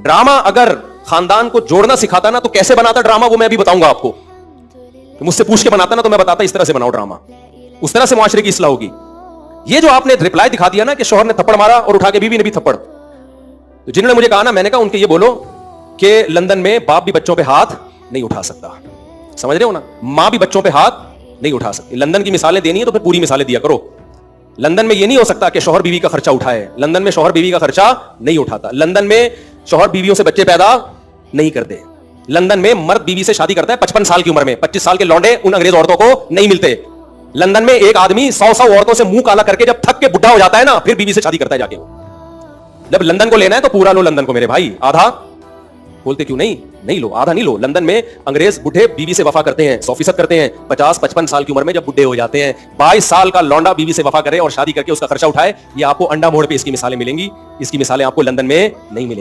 Drama अगर खानदान को जोड़ना सिखाता ना तो कैसे बनाता ड्रामा वो मैं अभी बताऊंगा आपको। तो मुझसे पूछ के बनाता ना तो मैं बताता इस तरह से बनाओ ड्रामा, उस तरह से मुआशरे की इस्लाह होगी। ये जो आपने रिप्लाई दिखा दिया ना कि शौहर ने थप्पड़ मारा और उठा के बीवी ने भी थप्पड़, तो जिन्होंने मुझे कहा ना, मैंने कहा उनके ये बोलो कि लंदन में बाप भी बच्चों पे हाथ नहीं उठा सकता। समझ रहे हो ना, मां भी बच्चों पे हाथ नहीं उठा सकती। लंदन की मिसालें देनी है तो फिर पूरी मिसालें दिया करो। लंदन में ये नहीं हो सकता कि शौहर बीवी का खर्चा उठाए। लंदन में शौहर बीवी का खर्चा नहीं उठाता। लंदन में शौहर बीवियों से बच्चे पैदा नहीं करते। लंदन में मर्द बीवी से शादी करता है 55 साल की उम्र में। 25 साल के लौंडे उन अंग्रेज औरतों को नहीं मिलते। लंदन में एक आदमी 100 औरतों से मुंह काला करके जब थक के बुढ़ा हो जाता है ना, फिर बीवी से शादी करता है जाके। जब लंदन को लेना है तो पूरा लो लंदन को मेरे भाई, आधा बोलते क्यों नहीं? नहीं लो, आधा नहीं लो। लंदन में अंग्रेज बुढ़े बीवी से वफा करते हैं, 100% करते हैं। 50-55 साल की उम्र में जब बुढ़े हो जाते हैं। 22 साल का लौंडा बीवी से वफा करे और शादी करके उसका खर्चा उठाए, ये आपको अंडा मोड़ पे इसकी मिसालें मिलेंगी। इसकी मिसालें आपको लंदन में नहीं मिलेंगी।